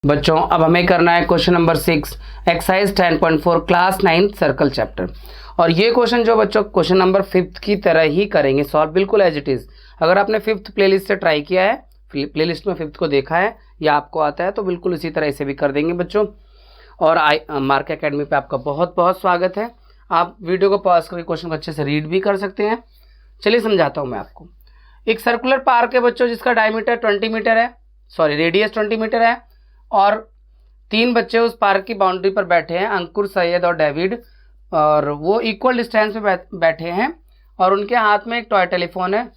बच्चों अब हमें करना है question number 6 exercise 10.4 class 9 circle chapter. और ये क्वेश्चन जो बच्चों क्वेश्चन नंबर 5 की तरह ही करेंगे सॉल्व, बिल्कुल एज इट इज़। अगर आपने 5th प्लेलिस्ट से ट्राई किया है, प्लेलिस्ट में 5th को देखा है या आपको आता है, तो बिल्कुल इसी तरह इसे भी कर देंगे बच्चों। और मार्क एकेडमी पे आपका बहुत बहुत स्वागत है। आप वीडियो को पॉज करके क्वेश्चन को अच्छे से रीड भी कर सकते हैं। चलिए समझाता हूँ मैं आपको। एक सर्कुलर पार्क है बच्चों जिसका डायमीटर 20 मीटर है, सॉरी रेडियस 20 मीटर है, और 3 बच्चे उस पार्क की बाउंड्री पर बैठे हैं, अंकुर, सैयद और डेविड, और वो इक्वल डिस्टेंस पे बैठे हैं और उनके हाथ में एक टॉय टेलीफोन है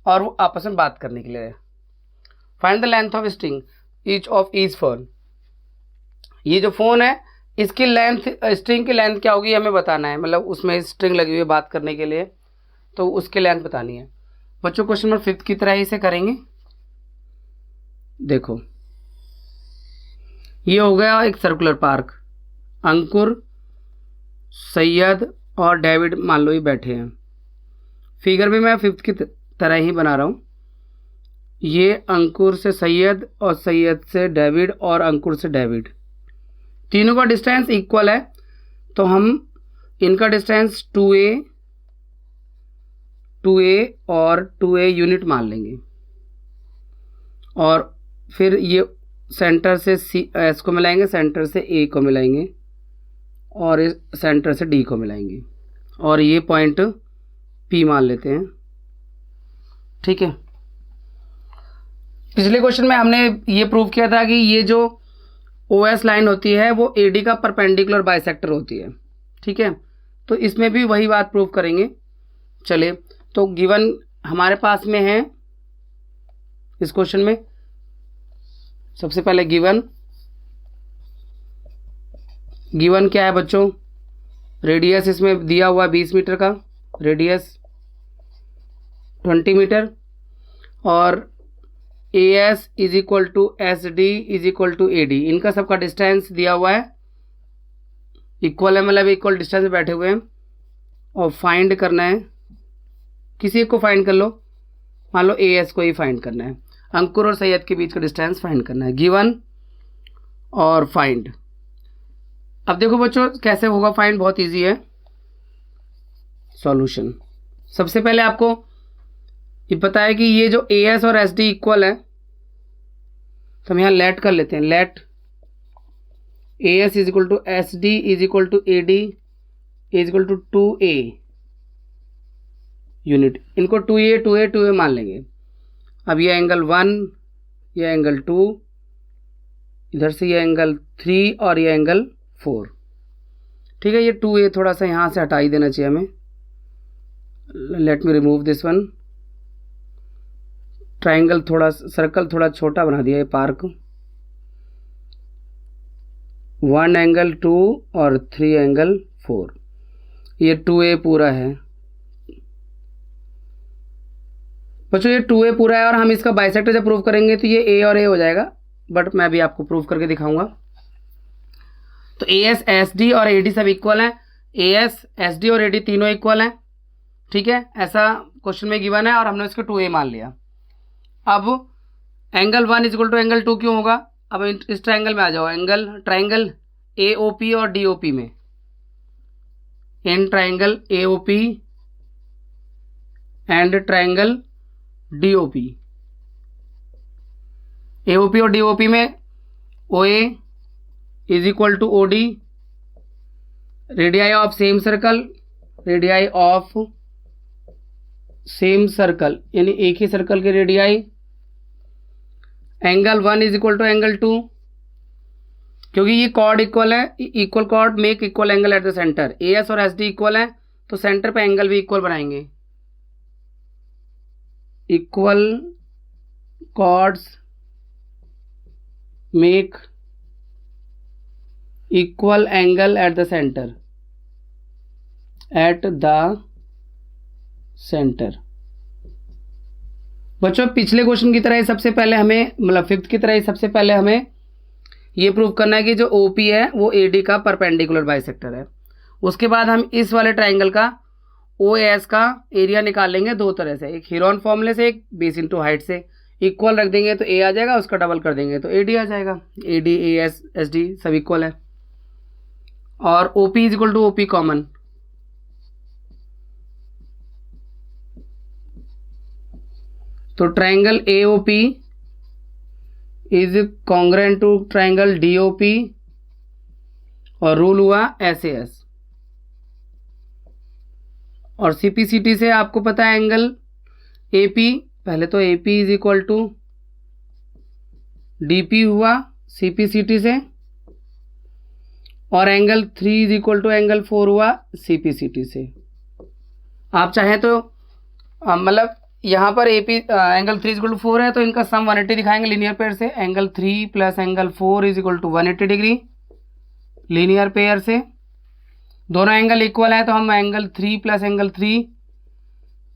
और वो आपस में बात करने के लिए। Find the length of string each of each phone. ये जो फ़ोन है इसकी लेंथ, स्ट्रिंग की लेंथ क्या होगी हमें बताना है, मतलब उसमें स्ट्रिंग लगी हुई है बात करने के लिए, तो उसकी लेंथ बतानी है बच्चों। क्वेश्चन नंबर 5 की तरह ही इसे करेंगे। देखो ये हो गया एक सर्कुलर पार्क, अंकुर, सैयद और डेविड मान लो ये बैठे हैं। फिगर भी मैं 5th की तरह ही बना रहा हूँ। ये अंकुर से सैयद और सैयद से डेविड और अंकुर से डेविड, तीनों का डिस्टेंस इक्वल है, तो हम इनका डिस्टेंस 2a और 2a यूनिट मान लेंगे। और फिर ये सेंटर से S को मिलाएंगे, सेंटर से A को मिलाएंगे और इस सेंटर से D को मिलाएंगे, और ये पॉइंट P मान लेते हैं। ठीक है, पिछले क्वेश्चन में हमने ये प्रूव किया था कि ये जो OS लाइन होती है वो AD का परपेंडिकुलर बाइसेक्टर होती है। ठीक है, तो इसमें भी वही बात प्रूव करेंगे। चलिए, तो गिवन हमारे पास में है इस क्वेश्चन में, सबसे पहले गिवन क्या है बच्चों, रेडियस इसमें दिया हुआ 20 मीटर का, रेडियस 20 मीटर, और AS is equal to SD is equal to AD, इनका सबका डिस्टेंस दिया हुआ है, इक्वल है, मतलब इक्वल डिस्टेंस में बैठे हुए हैं। और फाइंड करना है, किसी को फाइंड कर लो, मान लो AS को ही फाइंड करना है, अंकुर और सैयद के बीच का डिस्टेंस फाइंड करना है। गिवन और फाइंड। अब देखो बच्चों कैसे होगा फाइंड, बहुत इजी है। सॉल्यूशन, सबसे पहले आपको ये पता है कि ये जो AS और SD इक्वल है, तो हम यहाँ लेट कर लेते हैं। Let AS is equal to SD is equal to AD is equal to 2A unit, इनको 2A मान लेंगे। अब ये एंगल 1, ये एंगल 2, इधर से ये एंगल 3 और ये एंगल 4। ठीक है, ये 2A थोड़ा सा यहाँ से हटा ही देना चाहिए हमें। Let me remove this one. Triangle थोड़ा, सर्कल थोड़ा छोटा बना दिया ये पार्क। 1 एंगल 2 और 3 एंगल 4, ये 2A पूरा है बच्चों, ये 2A पूरा है। और हम इसका बाइसेक्टर जब प्रूव करेंगे तो ये A और A हो जाएगा, बट मैं अभी आपको प्रूव करके दिखाऊंगा। तो AS, SD और AD सब इक्वल हैं, AS, SD और AD तीनों इक्वल हैं। ठीक है, ऐसा क्वेश्चन में गिवन है और हमने इसको 2A मान लिया। अब angle 1 is equal to angle 2 क्यों होगा, अब इस ट्राइंगल में आ जाओ, ट्राइंगल AOP और DOP में, in triangle AOP and triangle DOP। AOP और DOP में OA is equal to OD, radii of same circle, radii of same circle यानी एक ही सर्कल के radii. Angle 1 is equal to angle 2, क्योंकि ये कॉर्ड इक्वल है, equal chord make equal angle at the centre. AS और SD equal है, तो सेंटर पे एंगल भी इक्वल बनाएंगे। Equal chords make equal angle at the centre, eight the centre. बच्चों पिछले क्वेश्चन की तरह ही सबसे पहले हमें, मतलब 5th की तरह ही सबसे पहले हमें ये प्रूव करना है कि जो OP है वो AD का परपेंडिकुलर बाइसेक्टर है। उसके बाद हम इस वाले ट्राइंगल का OAS का एरिया निकाल लेंगे दो तरह से, एक हीरोन फॉर्मूले से, एक बेस इनटू हाइट से। इक्वल रख देंगे तो ए आ जाएगा, उसका डबल कर देंगे तो ए डी आ जाएगा। A D A S S D सब इक्वल है। और O P is equal to O P common, तो triangle A O P is congruent to triangle D O P, और रूल हुआ एस ए एस। और C P C T से आपको पता है एंगल ए पी, पहले तो A P is equal to D P हुआ सी पी सी टी से, और angle 3 is equal to angle 4 हुआ सी पी सी टी से। आप चाहें तो मतलब यहाँ पर A P angle 3 is equal to 4 है तो इनका सम 180 दिखाएंगे लीनियर पेयर से। Angle 3 plus angle 4 is equal to 180 degree linear pair से। दोनों एंगल इक्वल है तो हम angle 3 plus angle 3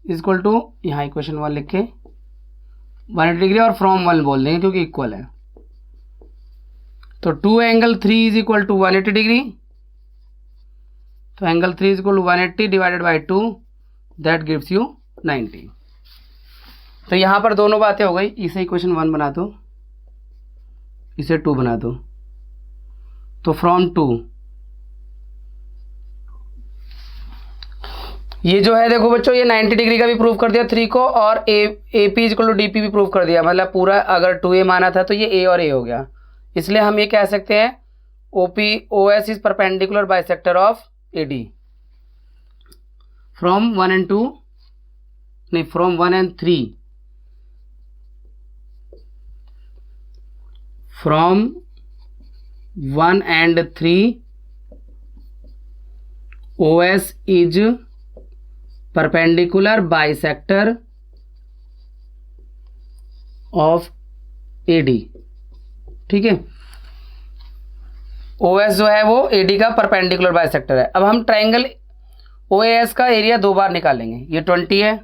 is equal to, यहाँ इक्वेशन 1 लिख के 180 डिग्री और फ्रॉम 1 बोल देंगे क्योंकि इक्वल है। तो 2 angle 3 is equal to 180 degree, तो angle 3 is equal to 180 divided by 2, that gives you 90। तो यहाँ पर दोनों बातें हो गई। इसे इक्वेशन 1 बना दो, इसे 2 बना दो। तो फ्रॉम 2 ये जो है देखो बच्चों, ये 90 डिग्री का भी प्रूव कर दिया 3 को, और A P equal to D P भी प्रूव कर दिया। मतलब पूरा अगर 2a माना था तो ये a और a हो गया। इसलिए हम ये कह सकते हैं O P O S is perpendicular bisector of A D. From 1 and 2 नहीं, from 1 and 3, from 1 and 3 OS is perpendicular bisector of AD। ठीक है, OS जो है वो AD का परपेंडिकुलर बाइसेक्टर है। अब हम ट्राइंगल OAS का एरिया 2 बार निकालेंगे। ये 20 है,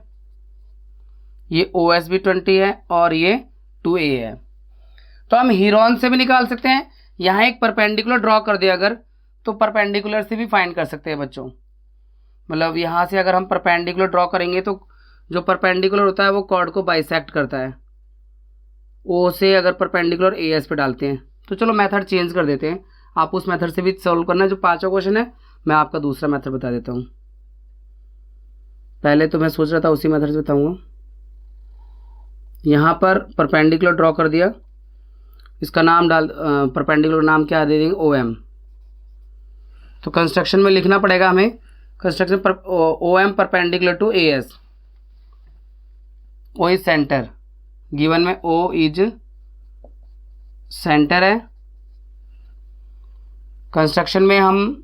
ये OS भी 20 है, और ये 2A है। तो हम हीरोन से भी निकाल सकते हैं। यहाँ एक परपेंडिकुलर ड्रॉ कर दिया अगर, तो परपेंडिकुलर से भी फाइंड कर सकते हैं बच्चों। मतलब यहाँ से अगर हम परपेंडिकुलर ड्रॉ करेंगे तो जो परपेंडिकुलर होता है वो कॉर्ड को बाइसेक्ट करता है। ओ से अगर परपेंडिकुलर ए एस पे डालते हैं तो चलो मेथड चेंज कर देते हैं। आप उस मेथड से भी सॉल्व करना है। जो 5वां क्वेश्चन है मैं आपका दूसरा मेथड बता देता हूँ। पहले तो मैं सोच रहा था उसी मेथड से बताऊँगा। यहाँ पर परपेंडिकुलर ड्रॉ कर दिया, इसका नाम परपेंडिकुलर नाम क्या दे देंगे, ओ एम। तो कंस्ट्रक्शन में लिखना पड़ेगा हमें, कंस्ट्रक्शन पर O M perpendicular to A S. O is centre, given में ओ इज सेंटर है। कंस्ट्रक्शन में हम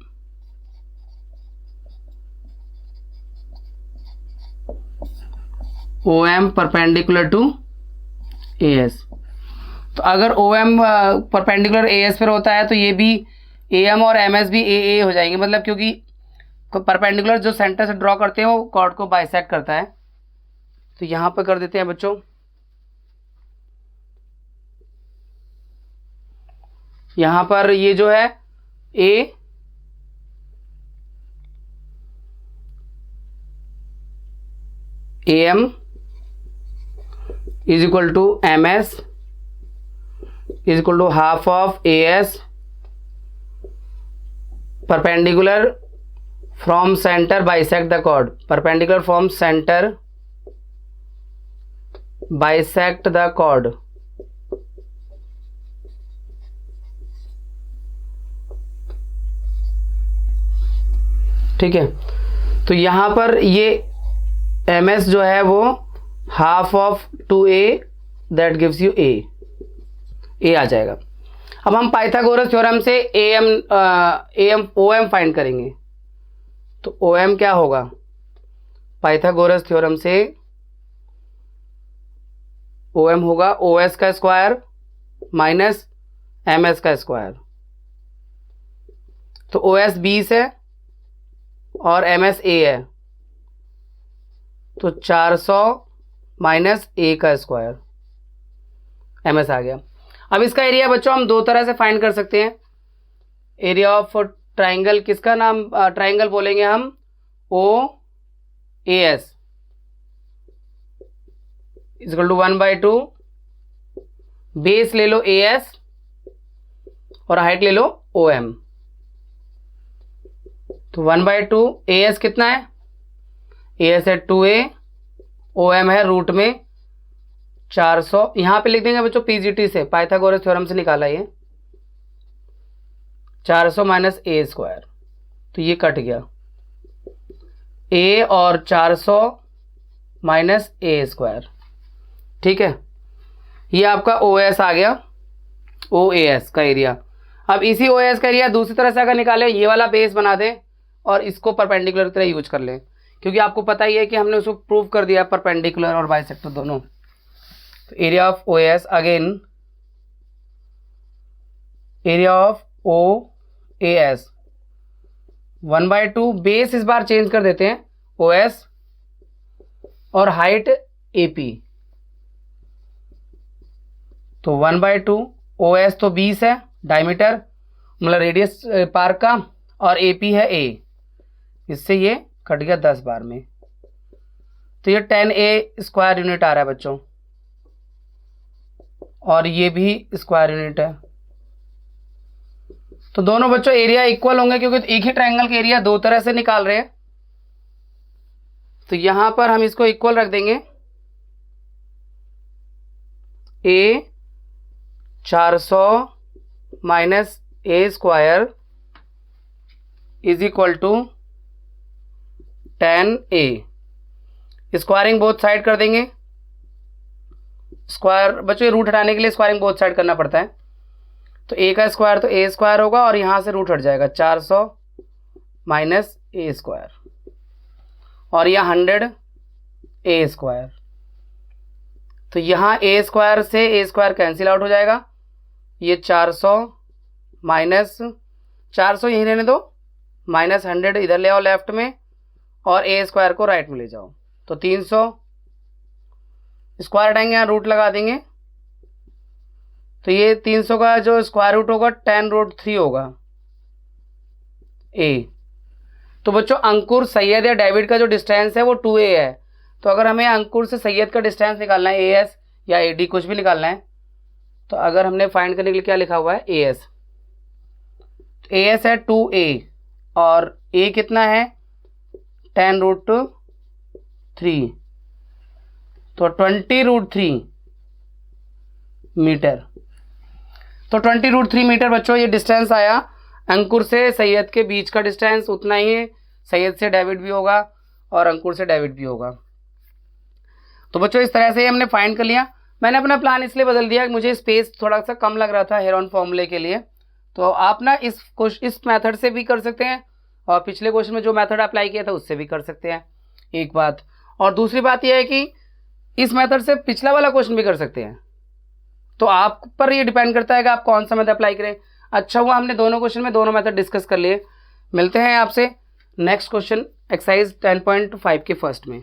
O M perpendicular to A S. तो अगर O M perpendicular A S पर होता है तो ये भी ए एम और एम एस भी ए हो जाएंगे। मतलब क्योंकि परपेंडिकुलर जो सेंटर से ड्रॉ करते हैं वो कॉर्ड को बाइसेक्ट करता है। तो यहाँ पर कर देते हैं बच्चों, यहाँ पर ये जो है A M is equal to M S is equal to half of A S perpendicular from centre bisect the chord. Perpendicular from centre bisect the chord. ठीक है, तो यहां पर ये एम एस जो है वो half of 2a, that gives you A आ जाएगा। अब हम पाइथागोरस थ्योरम से ओ एम फाइंड करेंगे। तो ओ एम क्या होगा, पाइथागोरस थ्योरम से ओ एम होगा ओ एस का स्क्वायर माइनस एम एस का स्क्वायर। तो ओ एस 20 है और एम एस ए है, तो 400 माइनस ए का स्क्वायर एम एस आ गया। अब इसका एरिया बच्चों हम 2 तरह से फाइंड कर सकते हैं। एरिया ऑफ ट्राइंगल, किसका नाम ट्राइंगल बोलेंगे हम, O A S equal to 1/2 base ले लो AS और हाइट ले लो OM। तो 1/2 AS कितना है, AS है 2a, OM है रूट में 400। यहां पे लिख देंगे बच्चों PGT से, पाइथागोरस थ्योरम से निकाला ये, 400 माइनस A²। तो ये कट गया, A और 400 माइनस A²। ठीक है, ये आपका OS आ गया, OAS का एरिया। अब इसी OAS का एरिया दूसरी तरह से अगर निकालें, ये वाला बेस बना दें और इसको परपेंडिकुलर की तरह यूज कर लें, क्योंकि आपको पता ही है कि हमने उसको प्रूव कर दिया परपेंडिकुलर और बाइसेक्टर दोनों। तो area of OAS again, area of OAS 1/2, base इस बार चेंज कर देते हैं OS और हाइट AP। तो 1/2 OS तो 20 है डायमीटर, मतलब रेडियस पार्क का, और AP है A। इससे ये कट गया 10 बार में, तो ये 10A² यूनिट आ रहा है बच्चों, और ये भी स्क्वायर यूनिट है। तो दोनों बच्चों एरिया इक्वल होंगे, क्योंकि एक ही ट्रायंगल के एरिया दो तरह से निकाल रहे हैं। तो यहां पर हम इसको इक्वल रख देंगे, A 400 minus A² is equal to 10A। Squaring both side कर देंगे, स्क्वायर बच्चों रूट हटाने के लिए स्क्वायरिंग बोथ साइड करना पड़ता है। तो A का स्क्वायर तो A² होगा, और यहाँ से रूट हट जाएगा 400 माइनस A², और यह 100 A²। तो यहाँ A² से A² कैंसिल आउट हो जाएगा, ये 400 माइनस 400 यहीं रहने दो, माइनस 100 इधर ले आओ लेफ्ट में, और A² को राइट में ले जाओ। तो 300 स्क्वायर हटाएंगे, यहाँ रूट लगा देंगे, तो ये 300 का जो स्क्वायर रूट होगा 10√3 होगा A। तो बच्चों अंकुर सैयद या डेविड का जो डिस्टेंस है वो 2A है। तो अगर हमें अंकुर से सैयद का डिस्टेंस निकालना है, AS या AD कुछ भी निकालना है, तो अगर हमने फाइंड करने के लिए क्या लिखा हुआ है AS, तो AS है 2A और A कितना है 10√3, तो 20√3 मीटर। तो 20√3 मीटर बच्चों ये डिस्टेंस आया। अंकुर से सैयद के बीच का डिस्टेंस उतना ही है, सैयद से डेविड भी होगा और अंकुर से डेविड भी होगा। तो बच्चों इस तरह से हमने फाइंड कर लिया। मैंने अपना प्लान इसलिए बदल दिया कि मुझे स्पेस थोड़ा सा कम लग रहा था हेरॉन फॉर्मूले के लिए। तो आप ना इस मेथड से भी कर सकते हैं, और पिछले क्वेश्चन में जो मेथड अप्लाई किया था उससे भी कर सकते हैं, एक बात। और दूसरी बात यह है कि इस मेथड से पिछला वाला क्वेश्चन भी कर सकते हैं। तो आप पर ये डिपेंड करता है कि आप कौन सा मेथड अप्लाई करें। अच्छा हुआ हमने दोनों क्वेश्चन में दोनों मेथड डिस्कस कर लिए। मिलते हैं आपसे नेक्स्ट क्वेश्चन एक्सरसाइज 10.5 के फर्स्ट में।